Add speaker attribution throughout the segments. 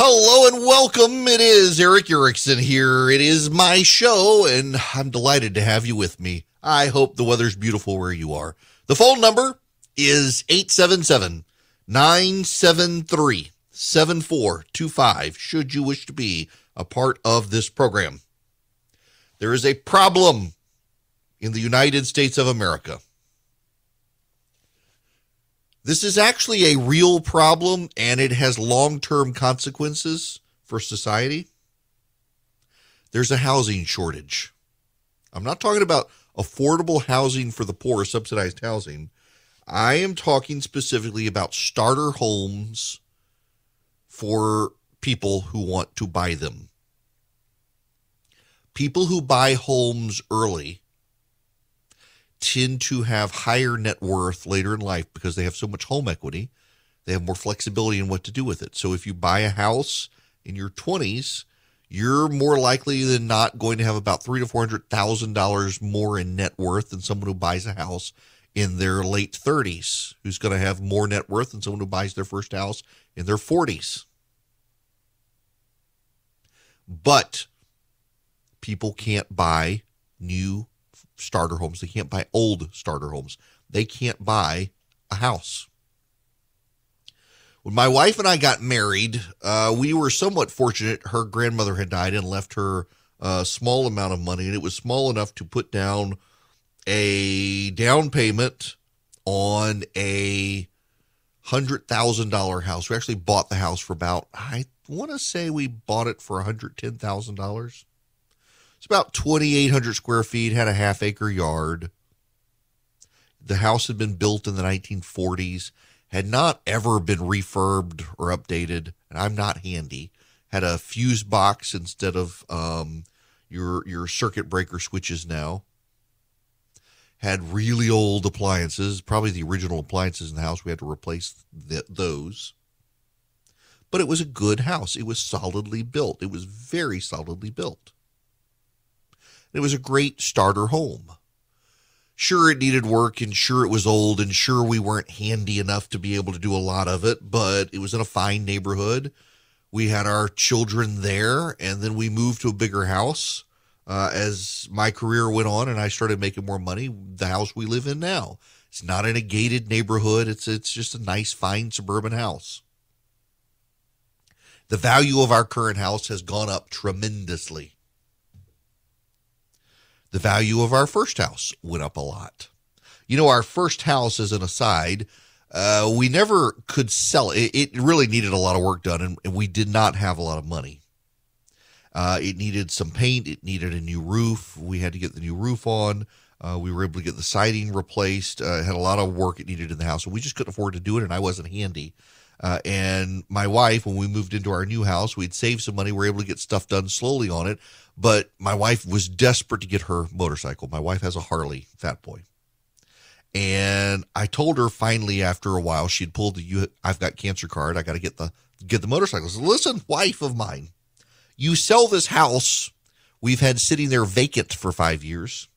Speaker 1: Hello and welcome. It is Eric Erickson here. It is my show, and I'm delighted to have you with me. I hope the weather's beautiful where you are. The phone number is 877-973-7425, should you wish to be a part of this program. There is a problem in the United States of America. This is actually a real problem, and it has long-term consequences for society. There's a housing shortage. I'm not talking about affordable housing for the poor, subsidized housing. I am talking specifically about starter homes for people who want to buy them. People who buy homes early tend to have higher net worth later in life because they have so much home equity. They have more flexibility in what to do with it. So if you buy a house in your 20s, you're more likely than not going to have about $300,000 to $400,000 more in net worth than someone who buys a house in their late 30s, who's going to have more net worth than someone who buys their first house in their 40s. But people can't buy new starter homes. They can't buy old starter homes. They can't buy a house. When my wife and I got married, we were somewhat fortunate. Her grandmother had died and left her a small amount of money, and it was small enough to put down a down payment on a $100,000 house. We actually bought the house for about, I want to say we bought it for $110,000. It's about 2,800 square feet, had a half-acre yard. The house had been built in the 1940s, had not ever been refurbed or updated, and I'm not handy. Had a fuse box instead of your circuit breaker switches now. Had really old appliances, probably the original appliances in the house. We had to replace those. But it was a good house. It was solidly built. It was very solidly built. It was a great starter home. Sure, it needed work, and sure, it was old, and sure, we weren't handy enough to be able to do a lot of it, but it was in a fine neighborhood. We had our children there, and then we moved to a bigger house. As my career went on and I started making more money, the house we live in now. It's not in a gated neighborhood. It's just a nice, fine suburban house. The value of our current house has gone up tremendously. The value of our first house went up a lot. You know, our first house, as an aside, we never could sell it. It really needed a lot of work done, and we did not have a lot of money. It needed some paint. It needed a new roof. We had to get the new roof on. We were able to get the siding replaced. It had a lot of work it needed in the house, and we just couldn't afford to do it, and I wasn't handy. And my wife, when we moved into our new house, we'd saved some money. We were able to get stuff done slowly on it. But my wife was desperate to get her motorcycle. My wife has a Harley Fat Boy. And I told her finally after a while, she'd pulled the I've got cancer card. I got to get the motorcycle. I said, listen, wife of mine, you sell this house we've had sitting there vacant for 5 years.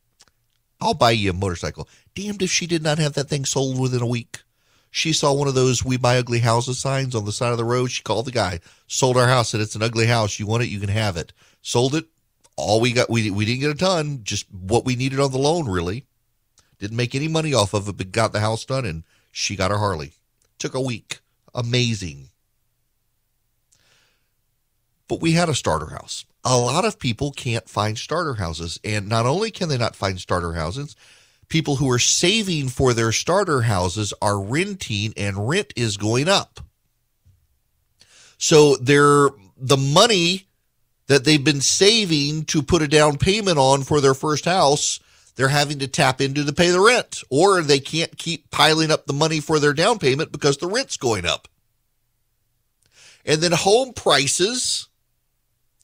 Speaker 1: I'll buy you a motorcycle. Damned if she did not have that thing sold within a week. She saw one of those "We Buy Ugly Houses" signs on the side of the road. She called the guy, sold our house, said, it's an ugly house. You want it, you can have it. Sold it. All we got, we didn't get a ton, just what we needed on the loan, really. Didn't make any money off of it, but got the house done, and she got her Harley. Took a week. Amazing. But we had a starter house. A lot of people can't find starter houses, and not only can they not find starter houses, people who are saving for their starter houses are renting, and rent is going up. So the money that they've been saving to put a down payment on for their first house, they're having to tap into to pay the rent, or they can't keep piling up the money for their down payment because the rent's going up. And then home prices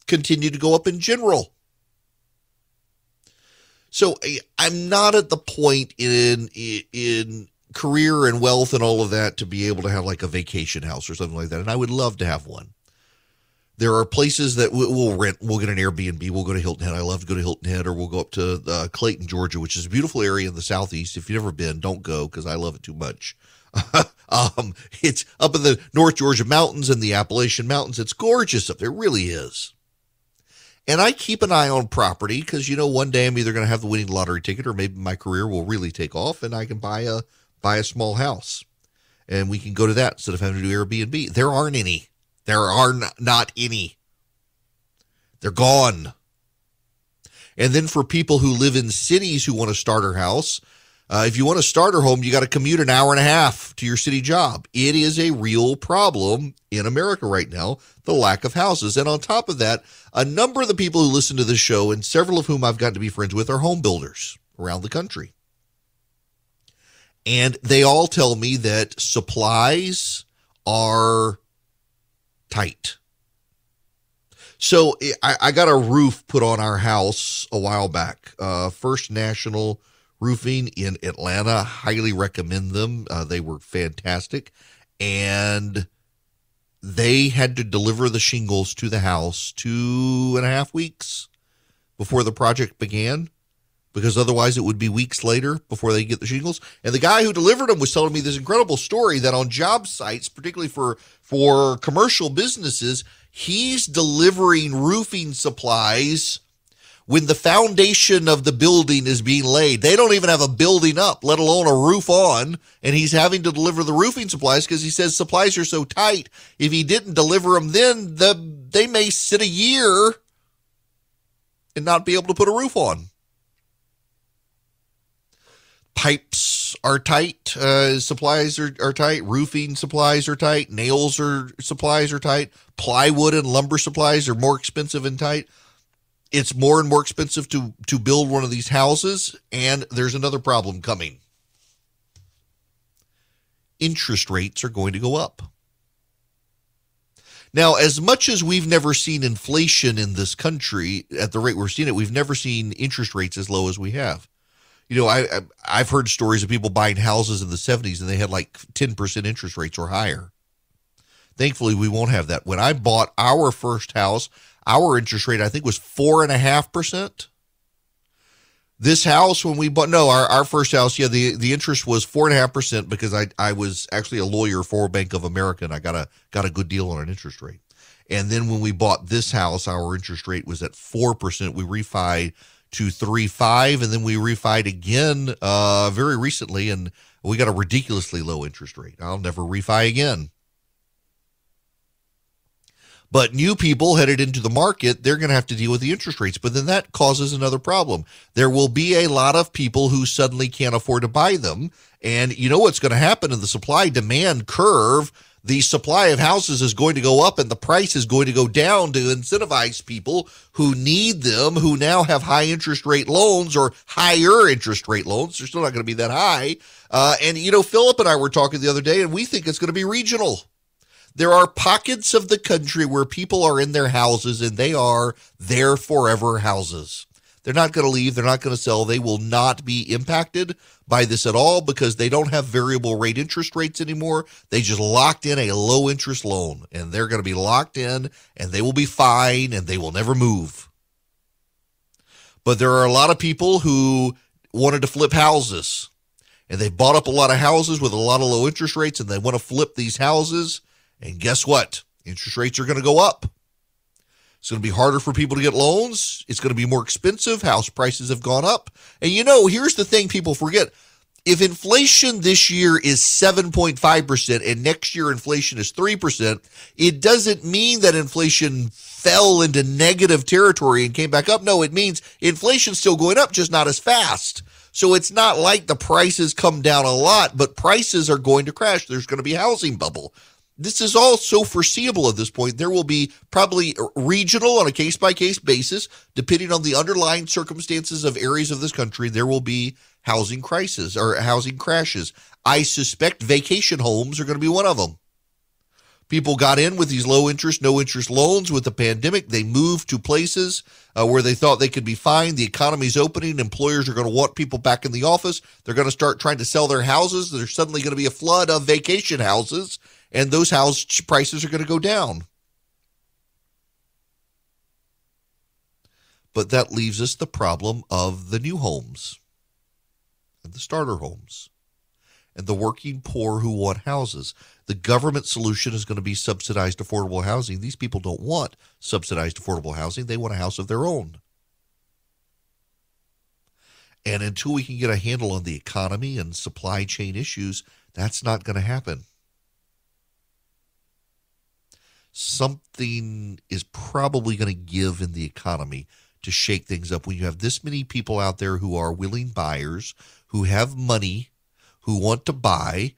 Speaker 1: continue to go up in general. So I'm not at the point in career and wealth and all of that to be able to have like a vacation house or something like that. And I would love to have one. There are places that we'll rent. We'll get an Airbnb. We'll go to Hilton Head. I love to go to Hilton Head, or we'll go up to Clayton, Georgia, which is a beautiful area in the southeast. If you've never been, don't go because I love it too much. It's up in the North Georgia mountains and the Appalachian Mountains. It's gorgeous up there. It really is. And I keep an eye on property because, one day I'm either going to have the winning lottery ticket or maybe my career will really take off and I can buy a small house. And we can go to that instead of having to do Airbnb. There aren't any. There are not any. They're gone. And then for people who live in cities who want a starter house, if you want a starter home, you got to commute an hour and a half to your city job. It is a real problem in America right now, the lack of houses. And on top of that, a number of the people who listen to this show, and several of whom I've gotten to be friends with, are home builders around the country. And they all tell me that supplies are tight. So I got a roof put on our house a while back. First National Roofing in Atlanta. Highly recommend them. They were fantastic. And they had to deliver the shingles to the house 2.5 weeks before the project began, because otherwise it would be weeks later before they get the shingles. And the guy who delivered them was telling me this incredible story that on job sites, particularly for commercial businesses, he's delivering roofing supplies when the foundation of the building is being laid. They don't even have a building up, let alone a roof on, and he's having to deliver the roofing supplies because he says supplies are so tight. If he didn't deliver them then, they may sit a year and not be able to put a roof on. Pipes are tight, supplies are tight, roofing supplies are tight, supplies are tight, plywood and lumber supplies are more expensive and tight. It's more and more expensive to build one of these houses, and there's another problem coming. Interest rates are going to go up. Now, as much as we've never seen inflation in this country at the rate we're seeing it, we've never seen interest rates as low as we have. I've heard stories of people buying houses in the 70s and they had like 10% interest rates or higher. Thankfully, we won't have that. When I bought our first house, our interest rate, I think, was 4.5%. This house, when we bought, our first house, the interest was 4.5% because I was actually a lawyer for Bank of America and I got a good deal on an interest rate. And then when we bought this house, our interest rate was at 4%. We refied to 3.5, and then we refied again very recently, and we got a ridiculously low interest rate. I'll never refi again. But new people headed into the market, they're going to have to deal with the interest rates. But then that causes another problem. There will be a lot of people who suddenly can't afford to buy them. And you know what's going to happen in the supply-demand curve? The supply of houses is going to go up and the price is going to go down to incentivize people who need them, who now have high interest rate loans or higher interest rate loans. They're still not going to be that high. And Philip and I were talking the other day, and we think it's going to be regional. There are pockets of the country where people are in their houses and they are their forever houses. They're not going to leave. They're not going to sell. They will not be impacted by this at all because they don't have variable rate interest rates anymore. They just locked in a low interest loan, and they're going to be locked in and they will be fine and they will never move. But there are a lot of people who wanted to flip houses, and they bought up a lot of houses with a lot of low interest rates, and they want to flip these houses. And guess what? Interest rates are going to go up. It's going to be harder for people to get loans. It's going to be more expensive. House prices have gone up. And here's the thing people forget. If inflation this year is 7.5% and next year inflation is 3%, it doesn't mean that inflation fell into negative territory and came back up. No, it means inflation's still going up, just not as fast. So it's not like the prices come down a lot, but prices are going to crash. There's going to be a housing bubble. This is all so foreseeable at this point. There will be probably regional on a case-by-case basis, depending on the underlying circumstances of areas of this country, there will be housing crises or housing crashes. I suspect vacation homes are going to be one of them. People got in with these low interest, no interest loans with the pandemic. They moved to places where they thought they could be fine. The economy's opening. Employers are going to want people back in the office. They're going to start trying to sell their houses. There's suddenly going to be a flood of vacation houses, and those house prices are going to go down. But that leaves us the problem of the new homes and the starter homes. and the working poor who want houses. The government solution is going to be subsidized affordable housing. These people don't want subsidized affordable housing. They want a house of their own. And until we can get a handle on the economy and supply chain issues, that's not going to happen. Something is probably going to give in the economy to shake things up when you have this many people out there who are willing buyers, who have money, who want to buy.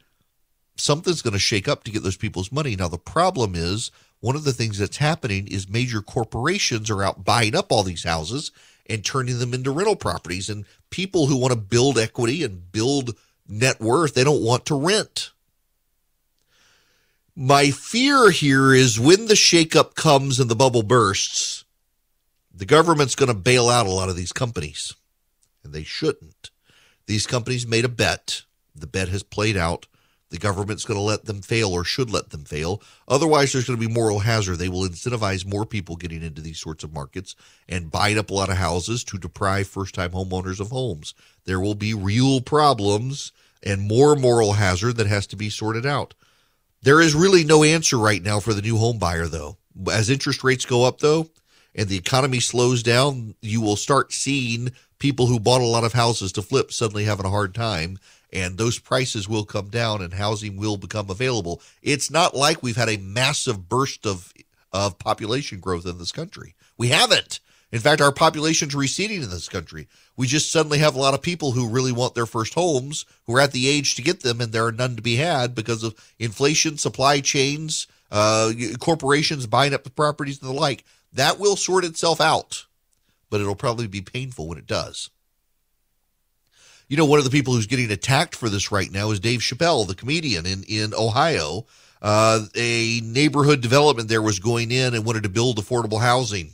Speaker 1: Something's going to shake up to get those people's money. Now, the problem is one of the things that's happening is major corporations are out buying up all these houses and turning them into rental properties. And people who want to build equity and build net worth, they don't want to rent. My fear here is when the shakeup comes and the bubble bursts, the government's going to bail out a lot of these companies, and they shouldn't. These companies made a bet. The bet has played out. The government's going to let them fail or should let them fail. Otherwise, there's going to be moral hazard. They will incentivize more people getting into these sorts of markets and buying up a lot of houses to deprive first-time homeowners of homes. There will be real problems and more moral hazard that has to be sorted out. There is really no answer right now for the new home buyer, though. As interest rates go up, though, and the economy slows down, you will start seeing people who bought a lot of houses to flip suddenly having a hard time, and those prices will come down and housing will become available. It's not like we've had a massive burst of population growth in this country. We haven't. In fact, our population's receding in this country. We just suddenly have a lot of people who really want their first homes, who are at the age to get them, and there are none to be had because of inflation, supply chains, corporations buying up the properties and the like. That will sort itself out, but it'll probably be painful when it does. You know, one of the people who's getting attacked for this right now is Dave Chappelle, the comedian in Ohio. A neighborhood development there was going in and wanted to build affordable housing.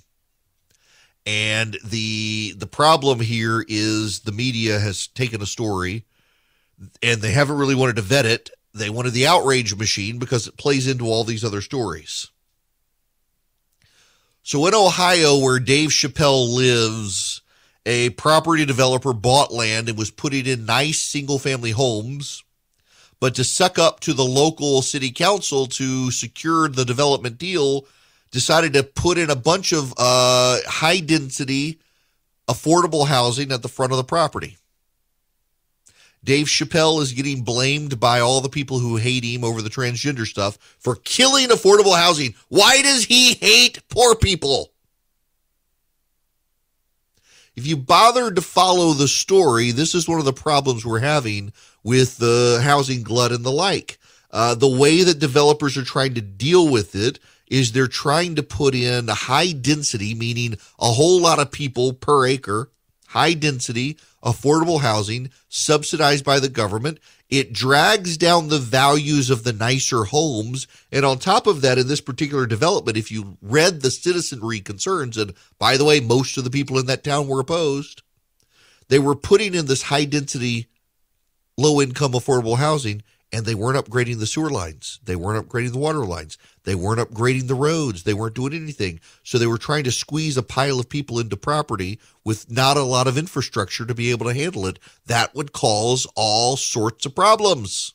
Speaker 1: And the problem here is the media has taken a story and they haven't really wanted to vet it. They wanted the outrage machine because it plays into all these other stories. So in Ohio, where Dave Chappelle lives, a property developer bought land and was putting in nice single-family homes, but to suck up to the local city council to secure the development deal, decided to put in a bunch of high-density, affordable housing at the front of the property. Dave Chappelle is getting blamed by all the people who hate him over the transgender stuff for killing affordable housing. Why does he hate poor people? If you bothered to follow the story, this is one of the problems we're having with the housing glut and the like. The way that developers are trying to deal with it is they're trying to put in a high density, meaning a whole lot of people per acre, high density, affordable housing, subsidized by the government. It drags down the values of the nicer homes. And on top of that, in this particular development, if you read the citizenry concerns, and by the way, most of the people in that town were opposed, they were putting in this high density, low income affordable housing, and they weren't upgrading the sewer lines. They weren't upgrading the water lines. They weren't upgrading the roads. They weren't doing anything. So they were trying to squeeze a pile of people into property with not a lot of infrastructure to be able to handle it. That would cause all sorts of problems.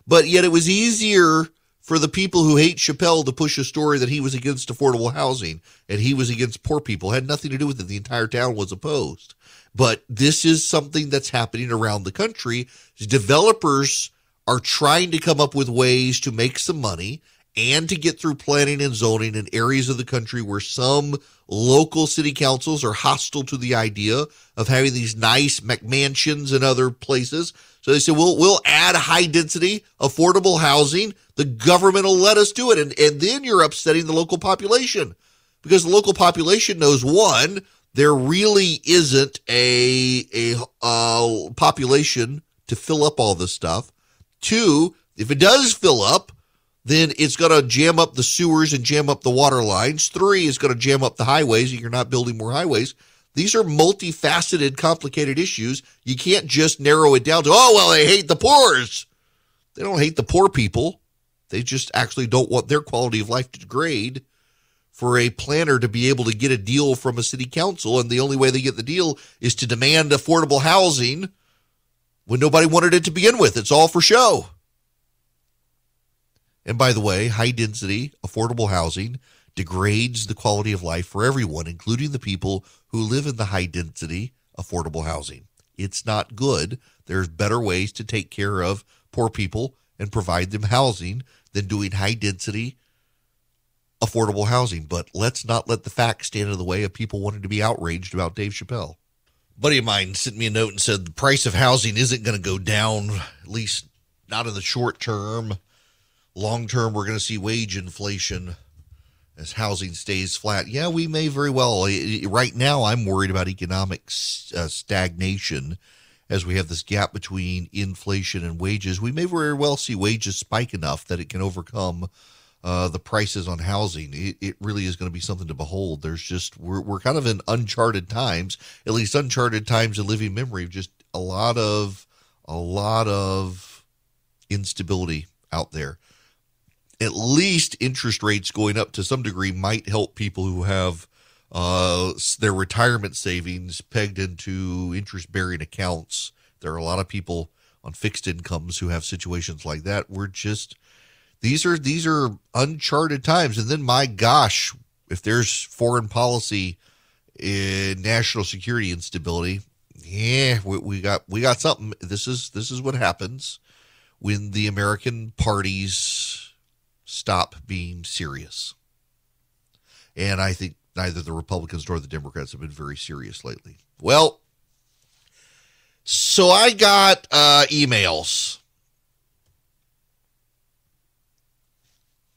Speaker 1: But yet it was easier for the people who hate Chappelle to push a story that he was against affordable housing and he was against poor people. It had nothing to do with it. The entire town was opposed. But this is something that's happening around the country. Developers are trying to come up with ways to make some money and to get through planning and zoning in areas of the country where some local city councils are hostile to the idea of having these nice McMansions and other places. So they say, we'll add high density, affordable housing. The government will let us do it. And then you're upsetting the local population because the local population knows, one, there really isn't a population to fill up all this stuff. Two, if it does fill up, then it's going to jam up the sewers and jam up the water lines. Three, it's going to jam up the highways, and you're not building more highways. These are multifaceted, complicated issues. You can't just narrow it down to, oh, well, they hate the poors. They don't hate the poor people. They just actually don't want their quality of life to degrade for a planner to be able to get a deal from a city council, and the only way they get the deal is to demand affordable housing when nobody wanted it to begin with. It's all for show. And by the way, high-density, affordable housing degrades the quality of life for everyone, including the people who live in the high-density, affordable housing. It's not good. There's better ways to take care of poor people and provide them housing than doing high-density, affordable housing. But let's not let the facts stand in the way of people wanting to be outraged about Dave Chappelle. A buddy of mine sent me a note and said the price of housing isn't going to go down, at least not in the short term. Long term, we're going to see wage inflation as housing stays flat. Yeah, we may very well. Right now, I'm worried about economic stagnation as we have this gap between inflation and wages. We may very well see wages spike enough that it can overcome the prices on housing. It really is going to be something to behold. There's just, we're kind of in uncharted times, at least uncharted times in living memory, of just a lot of instability out there. At least interest rates going up to some degree might help people who have their retirement savings pegged into interest-bearing accounts. There are a lot of people on fixed incomes who have situations like that. These are uncharted times. And then, my gosh, if there's foreign policy in national security instability, yeah, we got something. This is what happens when the American parties stop being serious. And I think neither the Republicans nor the Democrats have been very serious lately. Well, so I got emails.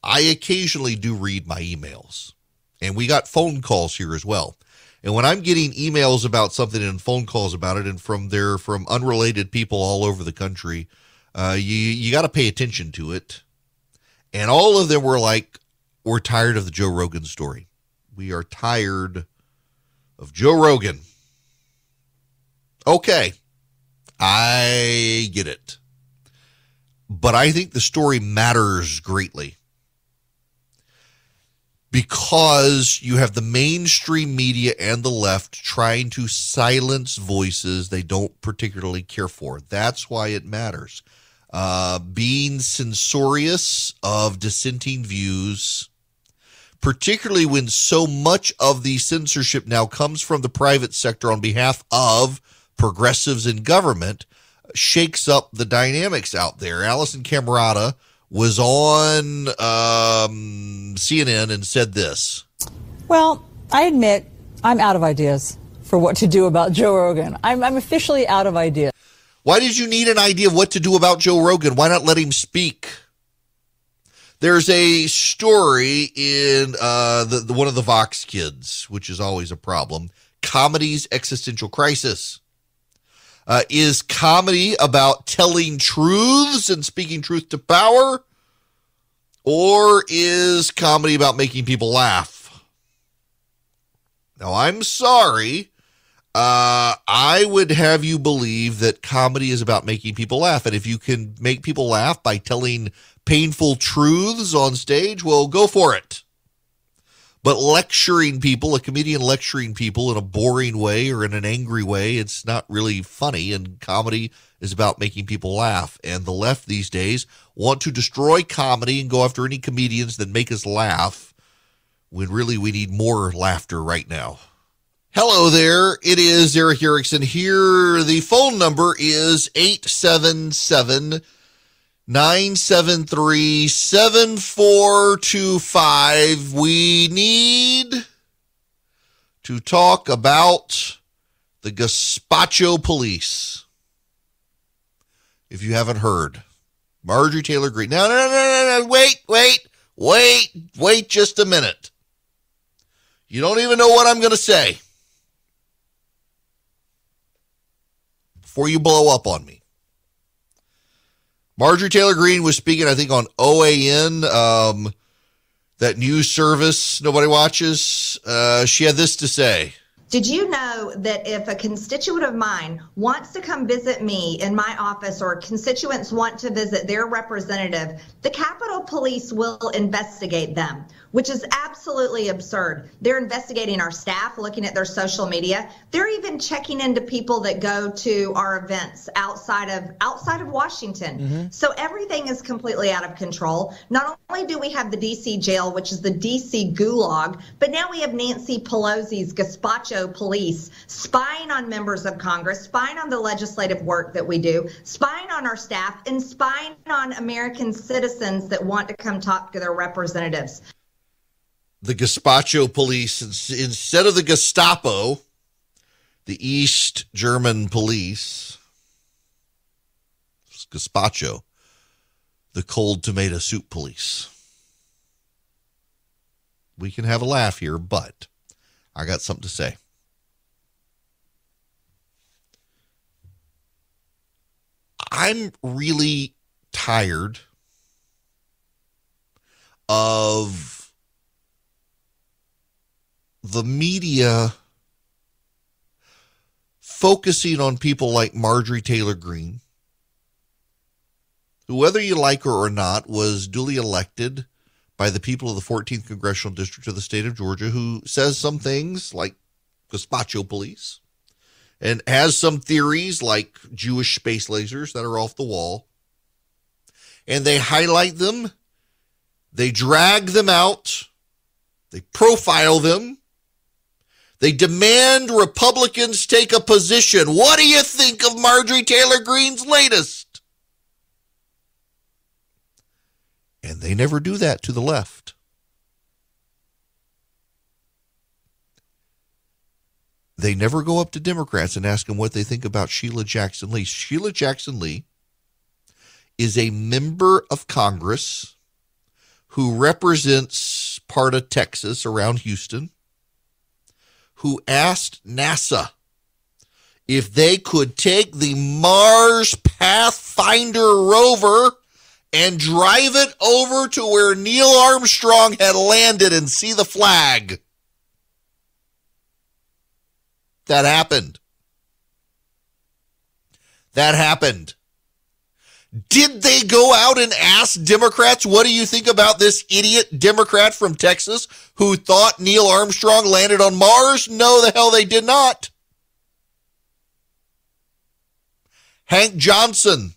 Speaker 1: I occasionally do read my emails. And we got phone calls here as well. And when I'm getting emails about something and phone calls about it, and from unrelated people all over the country, you got to pay attention to it. And all of them were like, we're tired of the Joe Rogan story. We are tired of Joe Rogan. Okay, I get it. But I think the story matters greatly because you have the mainstream media and the left trying to silence voices they don't particularly care for. That's why it matters. Being censorious of dissenting views, particularly when so much of the censorship now comes from the private sector on behalf of progressives in government, shakes up the dynamics out there. Allison Camerata was on CNN and said this.
Speaker 2: Well, I admit I'm out of ideas for what to do about Joe Rogan. I'm officially out of ideas.
Speaker 1: Why did you need an idea of what to do about Joe Rogan? Why not let him speak? There's a story in one of the Vox kids, which is always a problem. Comedy's existential crisis. Is comedy about telling truths and speaking truth to power? Or is comedy about making people laugh? Now, I'm sorry. I would have you believe that comedy is about making people laugh. And if you can make people laugh by telling painful truths on stage, well, go for it. But lecturing people, a comedian lecturing people in a boring way or in an angry way, it's not really funny. And comedy is about making people laugh. And the left these days want to destroy comedy and go after any comedians that make us laugh, when really we need more laughter right now. Hello there, it is Erick Erickson here. The phone number is 877-973-7425. We need to talk about the Gazpacho police. If you haven't heard, Marjorie Taylor Greene. No, wait just a minute. You don't even know what I'm going to say before you blow up on me. Marjorie Taylor Greene was speaking, I think, on OAN, that news service nobody watches. She had this to say.
Speaker 3: Did you know that if a constituent of mine wants to come visit me in my office, or constituents want to visit their representative, the Capitol Police will investigate them, which is absolutely absurd. They're investigating our staff, looking at their social media. They're even checking into people that go to our events outside of Washington. Mm-hmm. So everything is completely out of control. Not only do we have the DC jail, which is the DC gulag, but now we have Nancy Pelosi's gazpacho police spying on members of Congress, spying on the legislative work that we do, spying on our staff, and spying on American citizens that want to come talk to their representatives.
Speaker 1: The gazpacho police, instead of the Gestapo, the East German police, gazpacho, the cold tomato soup police. We can have a laugh here, but I got something to say. I'm really tired of the media focusing on people like Marjorie Taylor Greene, who, whether you like her or not, was duly elected by the people of the 14th Congressional District of the state of Georgia, who says some things like gazpacho police and has some theories like Jewish space lasers that are off the wall. And they highlight them, they drag them out, they profile them, they demand Republicans take a position. What do you think of Marjorie Taylor Greene's latest? And they never do that to the left. They never go up to Democrats and ask them what they think about Sheila Jackson Lee. Sheila Jackson Lee is a member of Congress who represents part of Texas around Houston, who asked NASA if they could take the Mars Pathfinder rover and drive it over to where Neil Armstrong had landed and see the flag. That happened. That happened. Did they go out and ask Democrats, what do you think about this idiot Democrat from Texas who thought Neil Armstrong landed on Mars? No, the hell they did not. Hank Johnson,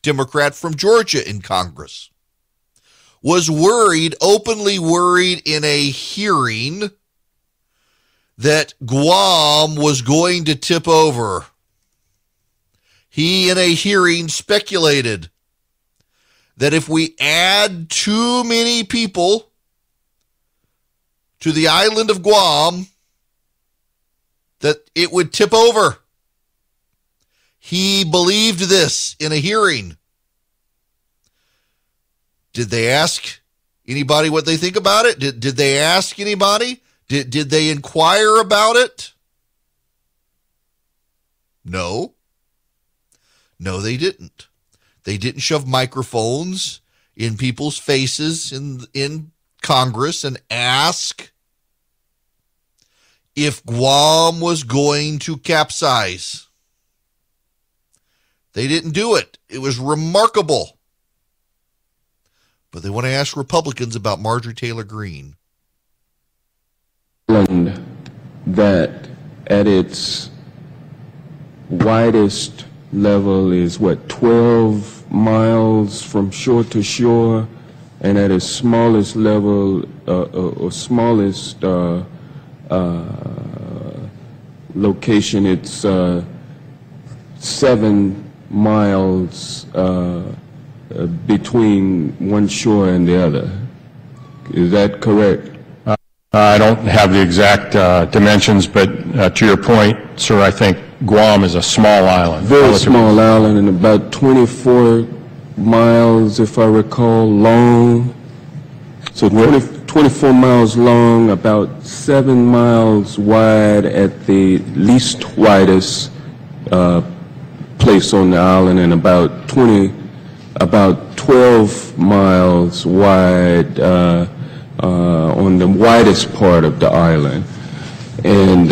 Speaker 1: Democrat from Georgia in Congress, was worried, openly worried in a hearing that Guam was going to tip over. He, in a hearing, speculated that if we add too many people to the island of Guam, that it would tip over. He believed this in a hearing. Did they ask anybody what they think about it? Did they ask anybody? Did they inquire about it? No. No, they didn't. They didn't shove microphones in people's faces in Congress and ask if Guam was going to capsize. They didn't do it. It was remarkable. But they want to ask Republicans about Marjorie Taylor Greene.
Speaker 4: That at its widest level is 12 miles from shore to shore, and at its smallest level or smallest location, it's 7 miles between one shore and the other. Is that correct?
Speaker 5: I don't have the exact dimensions, but to your point, sir, I think Guam is a small island.
Speaker 4: Very small island, and about 24 miles, if I recall, long. So 24 miles long, about 7 miles wide at the least widest place on the island, and about 12 miles wide on the widest part of the island. And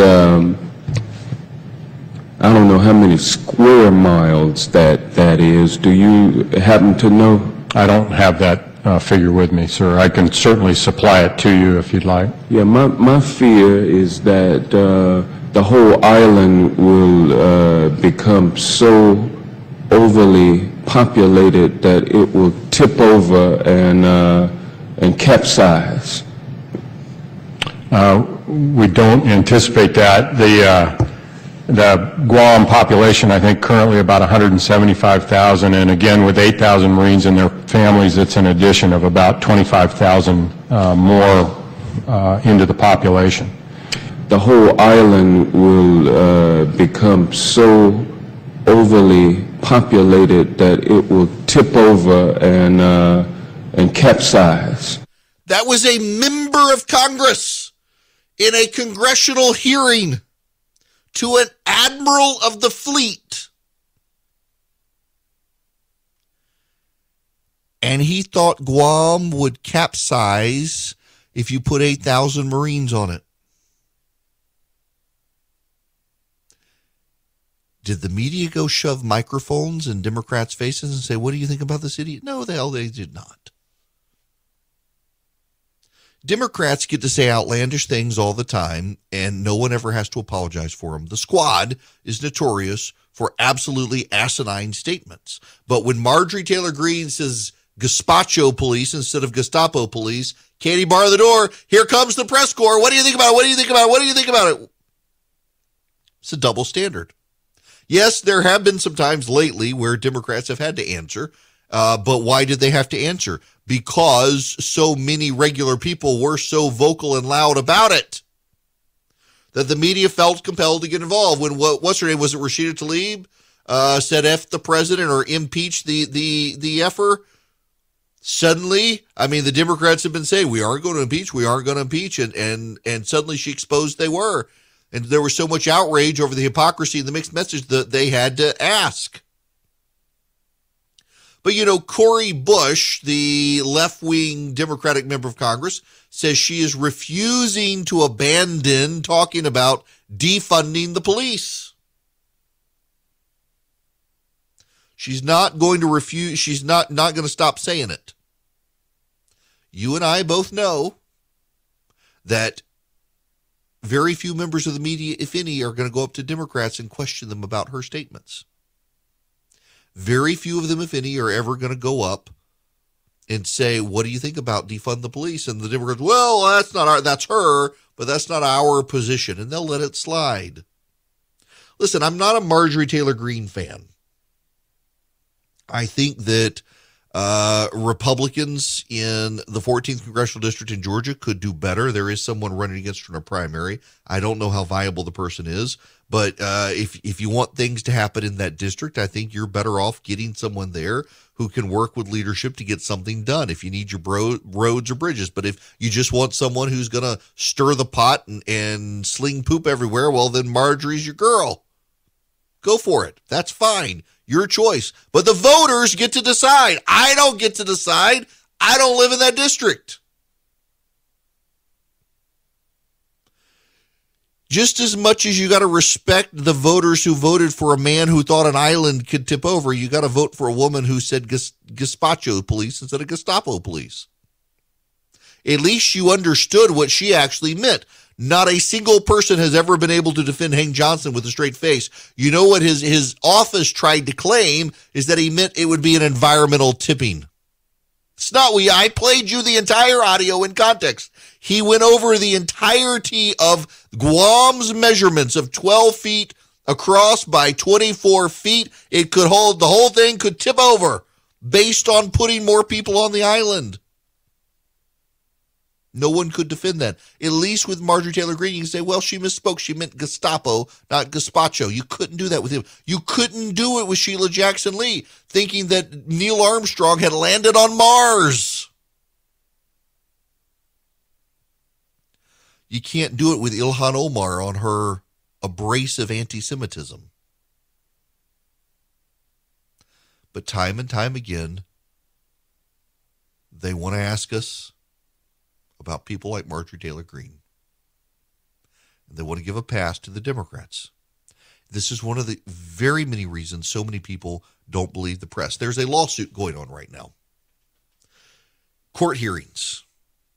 Speaker 4: I don't know how many square miles that is. Do you happen to know?
Speaker 5: I don't have that figure with me, sir. I can certainly supply it to you if you'd like.
Speaker 4: Yeah, my fear is that the whole island will become so overly populated that it will tip over and capsize.
Speaker 5: We don't anticipate that. The Guam population, I think, currently about 175,000, and again, with 8,000 Marines and their families, it's an addition of about 25,000 more into the population.
Speaker 4: The whole island will become so overly populated that it will tip over and capsize.
Speaker 1: That was a member of Congress in a congressional hearing to an admiral of the fleet. And he thought Guam would capsize if you put 8,000 Marines on it. Did the media go shove microphones in Democrats' faces and say, what do you think about this idiot? No, they did not. Democrats get to say outlandish things all the time, and no one ever has to apologize for them. The Squad is notorious for absolutely asinine statements. But when Marjorie Taylor Greene says gazpacho police instead of Gestapo police, Katie, bar the door, here comes the press corps. What do you think about it? What do you think about it? What do you think about it? It's a double standard. Yes, there have been some times lately where Democrats have had to answer, but why did they have to answer? Because so many regular people were so vocal and loud about it that the media felt compelled to get involved. When what's her name, was it Rashida Tlaib, said F the president or impeach the effer? Suddenly, I mean, the Democrats have been saying we aren't going to impeach, and suddenly she exposed they were. And there was so much outrage over the hypocrisy and the mixed message that they had to ask. But, you know, Cori Bush, the left-wing Democratic member of Congress, says she is refusing to abandon talking about defunding the police. She's not going to refuse. She's not going to stop saying it. You and I both know that very few members of the media, if any, are going to go up to Democrats and question them about her statements. Very few of them, if any, are ever going to go up and say, what do you think about defund the police? And the Democrats, well, that's her, but that's not our position. And they'll let it slide. Listen, I'm not a Marjorie Taylor Greene fan. I think that Republicans in the 14th Congressional District in Georgia could do better. There is someone running against her in a primary. I don't know how viable the person is, but if you want things to happen in that district, I think you're better off getting someone there who can work with leadership to get something done if you need your roads or bridges. But if you just want someone who's going to stir the pot and sling poop everywhere, well, then Marjorie's your girl. Go for it. That's fine. Your choice. But the voters get to decide. I don't get to decide. I don't live in that district. Just as much as you got to respect the voters who voted for a man who thought an island could tip over, you got to vote for a woman who said gazpacho police instead of Gestapo police. At least you understood what she actually meant. Not a single person has ever been able to defend Hank Johnson with a straight face. You know what his office tried to claim is that he meant it would be an environmental tipping. It's not. I played you the entire audio in context. He went over the entirety of Guam's measurements of 12 feet across by 24 feet. It could hold, the whole thing could tip over based on putting more people on the island. No one could defend that. At least with Marjorie Taylor Greene, you can say, well, she misspoke. She meant Gestapo, not gazpacho. You couldn't do that with him. You couldn't do it with Sheila Jackson Lee, thinking that Neil Armstrong had landed on Mars. You can't do it with Ilhan Omar on her abrasive anti-Semitism. But time and time again, they want to ask us about people like Marjorie Taylor Greene. and they want to give a pass to the Democrats. This is one of the very many reasons so many people don't believe the press. There's a lawsuit going on right now. Court hearings.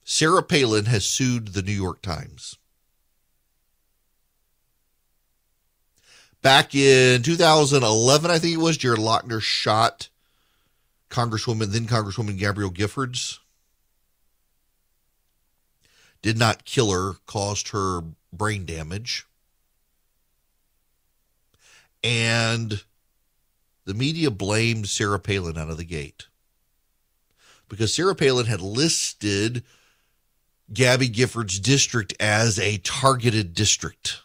Speaker 1: Sarah Palin has sued the New York Times. Back in 2011, I think it was, Jared Loughner shot then Congresswoman Gabrielle Giffords. Did not kill her, caused her brain damage. And the media blamed Sarah Palin out of the gate, because Sarah Palin had listed Gabby Giffords' district as a targeted district.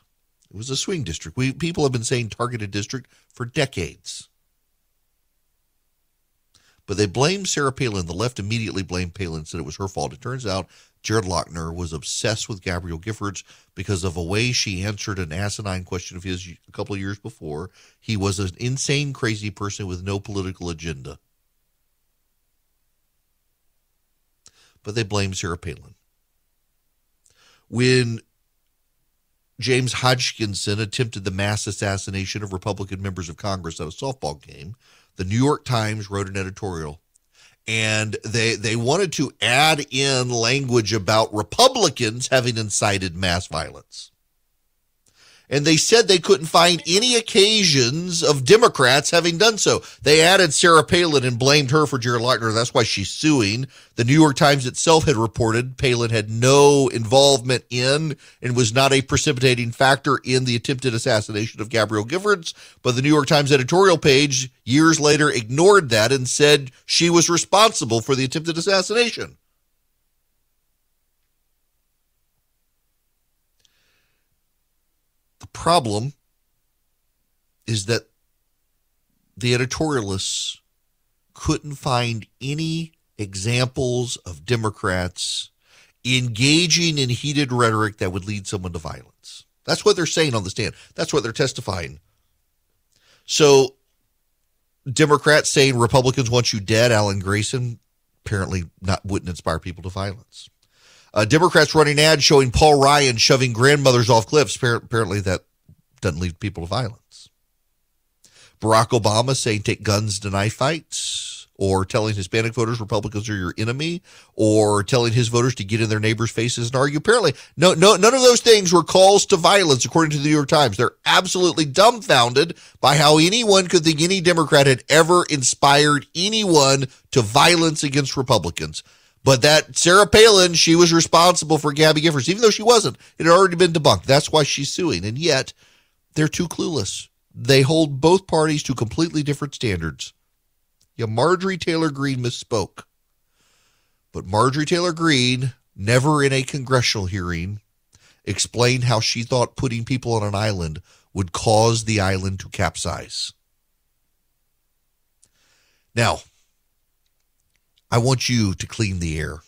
Speaker 1: It was a swing district. People have been saying targeted district for decades. But they blamed Sarah Palin. The left immediately blamed Palin, said it was her fault. It turns out Jared Loughner was obsessed with Gabrielle Giffords because of a way she answered an asinine question of his a couple of years before. He was an insane, crazy person with no political agenda. But they blamed Sarah Palin. When James Hodgkinson attempted the mass assassination of Republican members of Congress at a softball game, the New York Times wrote an editorial, and they wanted to add in language about Republicans having incited mass violence. And they said they couldn't find any occasions of Democrats having done so. They added Sarah Palin and blamed her for Jared Loughner. That's why she's suing. The New York Times itself had reported Palin had no involvement in and was not a precipitating factor in the attempted assassination of Gabrielle Giffords. But the New York Times editorial page years later ignored that and said she was responsible for the attempted assassination. Problem is that the editorialists couldn't find any examples of Democrats engaging in heated rhetoric that would lead someone to violence. That's what they're saying on the stand. That's what they're testifying. So Democrats saying Republicans want you dead, Alan Grayson, apparently wouldn't inspire people to violence. Democrats running ads showing Paul Ryan shoving grandmothers off cliffs. Apparently that doesn't lead people to violence. Barack Obama saying take guns to knife fights, or telling Hispanic voters Republicans are your enemy, or telling his voters to get in their neighbors' faces and argue. Apparently, none of those things were calls to violence, according to the New York Times. They're absolutely dumbfounded by how anyone could think any Democrat had ever inspired anyone to violence against Republicans. But that Sarah Palin, she was responsible for Gabby Giffords, even though she wasn't. It had already been debunked. That's why she's suing. And yet, they're too clueless. They hold both parties to completely different standards. Yeah, Marjorie Taylor Greene misspoke. But Marjorie Taylor Greene, never in a congressional hearing, explained how she thought putting people on an island would cause the island to capsize. Now, I want you to clean the air.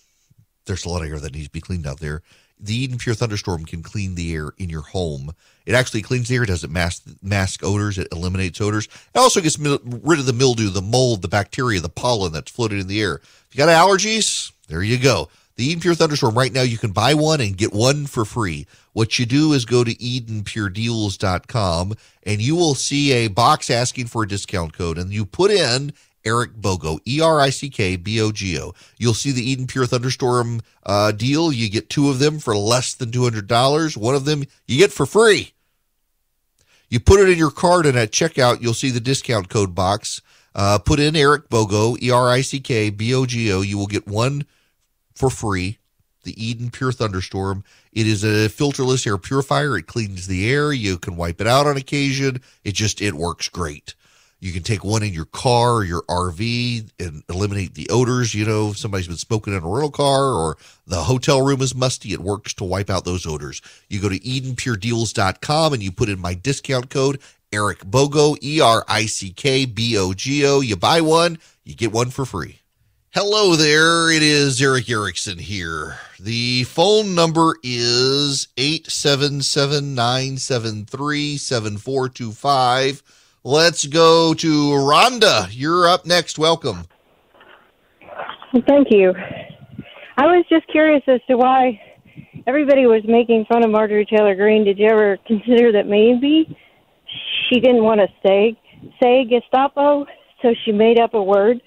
Speaker 1: There's a lot of air that needs to be cleaned out there. The Eden Pure Thunderstorm can clean the air in your home. It actually cleans the air. It doesn't mask odors. It eliminates odors. It also gets rid of the mildew, the mold, the bacteria, the pollen that's floating in the air. If you got allergies, there you go. The Eden Pure Thunderstorm, right now you can buy one and get one for free. What you do is go to EdenPureDeals.com and you will see a box asking for a discount code, and you put in Eric Bogo, ERICKBOGO. You'll see the Eden Pure Thunderstorm deal. You get two of them for less than $200. One of them you get for free. You put it in your cart, and at checkout, you'll see the discount code box. Put in Eric Bogo, ERICKBOGO. You will get one for free, the Eden Pure Thunderstorm. It is a filterless air purifier. It cleans the air. You can wipe it out on occasion. It works great. You can take one in your car or your RV and eliminate the odors. You know, if somebody's been smoking in a rental car or the hotel room is musty, it works to wipe out those odors. You go to EdenPureDeals.com and you put in my discount code, Eric Bogo, ERICKBOGO. You buy one, you get one for free. Hello there, it is Eric Erickson here. The phone number is 877-973-7425. Let's go to Rhonda. You're up next. Welcome.
Speaker 6: Thank you. I was just curious as to why everybody was making fun of Marjorie Taylor Greene. Did you ever consider that maybe she didn't want to say Gestapo, so she made up a word?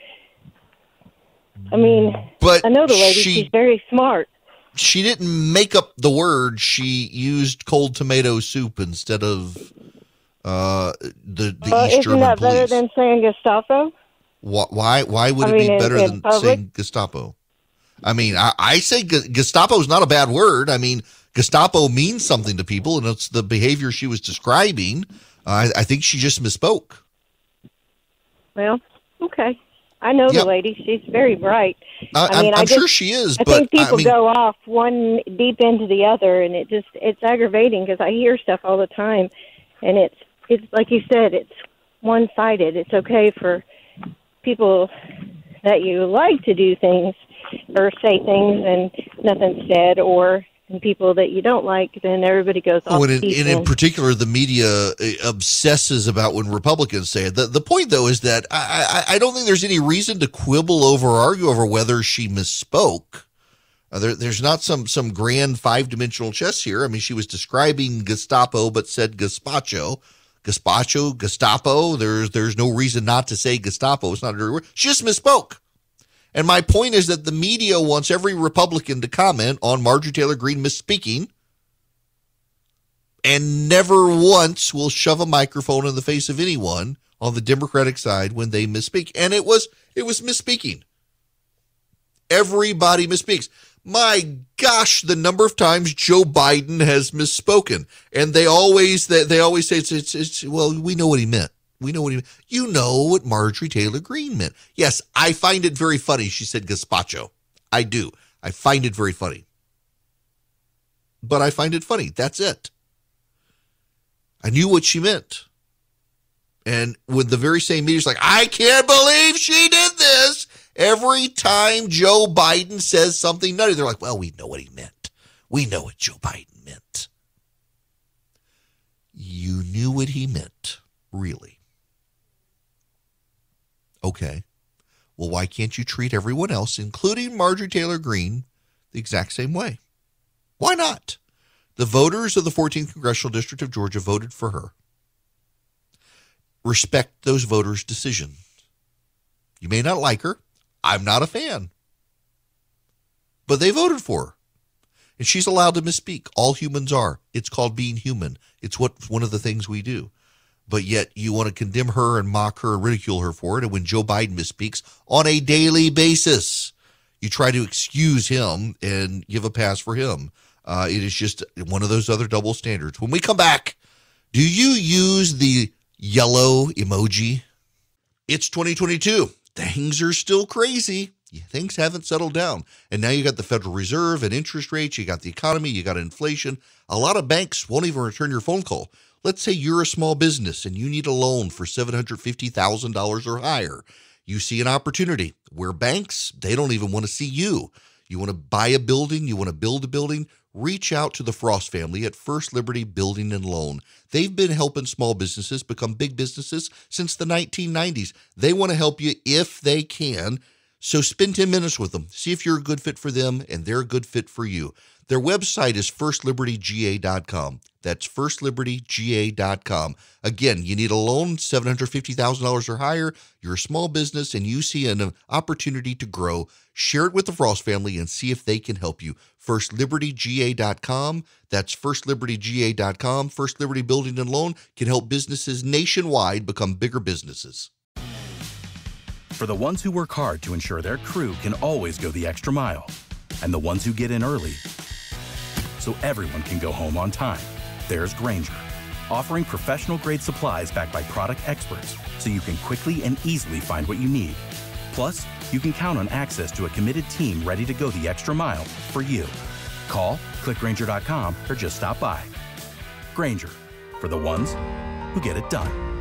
Speaker 6: I mean,
Speaker 1: but
Speaker 6: I know the lady. She's very smart.
Speaker 1: She didn't make up the word. She used cold tomato soup instead of the East German
Speaker 6: isn't that
Speaker 1: police.
Speaker 6: better than saying Gestapo?
Speaker 1: Why would it be better than saying Gestapo? I mean, I say Gestapo is not a bad word. I mean, Gestapo means something to people, and it's the behavior she was describing. I think she just misspoke.
Speaker 6: Well, okay. I know the lady. She's very bright.
Speaker 1: I'm sure she is.
Speaker 6: I think people go off one deep into the other, and it's aggravating because I hear stuff all the time, and it's like you said, it's one-sided. It's okay for people that you like to do things or say things and nothing's said, or people that you don't like, then everybody goes off.
Speaker 1: And in particular, the media obsesses about when Republicans say it. The point, though, is that I don't think there's any reason to quibble over or argue over whether she misspoke. There's not some grand five-dimensional chess here. I mean, she was describing Gestapo but said gazpacho. Gazpacho, Gestapo, there's no reason not to say Gestapo. It's not a dirty word. She just misspoke. And my point is that the media wants every Republican to comment on Marjorie Taylor Greene misspeaking and never once will shove a microphone in the face of anyone on the Democratic side when they misspeak. And it was misspeaking. Everybody misspeaks. My gosh, the number of times Joe Biden has misspoken. And they always say, well, we know what he meant. We know what he meant. You know what Marjorie Taylor Greene meant. Yes, I find it very funny. She said gazpacho. I do. I find it very funny. But I find it funny. That's it. I knew what she meant. And with the very same media's like, I can't believe she did this. Every time Joe Biden says something nutty, they're like, well, we know what he meant. We know what Joe Biden meant. You knew what he meant, really. Okay, well, why can't you treat everyone else, including Marjorie Taylor Greene, the exact same way? Why not? The voters of the 14th Congressional District of Georgia voted for her. Respect those voters' decision. You may not like her. I'm not a fan. But they voted for her. And she's allowed to misspeak. All humans are. It's called being human. It's one of the things we do. But yet you want to condemn her and mock her and ridicule her for it. And when Joe Biden misspeaks on a daily basis, you try to excuse him and give a pass for him. It is just one of those other double standards. When we come back, do you use the yellow emoji? It's 2022. Things are still crazy. Things haven't settled down. And now you got the Federal Reserve and interest rates. You got the economy. You got inflation. A lot of banks won't even return your phone call. Let's say you're a small business and you need a loan for $750,000 or higher. You see an opportunity where banks, they don't even want to see you. You want to buy a building, you want to build a building, reach out to the Frost family at First Liberty Building and Loan. They've been helping small businesses become big businesses since the 1990s. They want to help you if they can. So spend 10 minutes with them. See if you're a good fit for them and they're a good fit for you. Their website is firstlibertyga.com. That's firstlibertyga.com. Again, you need a loan, $750,000 or higher. You're a small business and you see an opportunity to grow. Share it with the Frost family and see if they can help you. Firstlibertyga.com. That's firstlibertyga.com. First Liberty Building and Loan can help businesses nationwide become bigger businesses.
Speaker 7: For the ones who work hard to ensure their crew can always go the extra mile, and the ones who get in early so everyone can go home on time, there's Grainger, offering professional-grade supplies backed by product experts so you can quickly and easily find what you need. Plus, you can count on access to a committed team ready to go the extra mile for you. Call, click Grainger.com, or just stop by. Grainger, for the ones who get it done.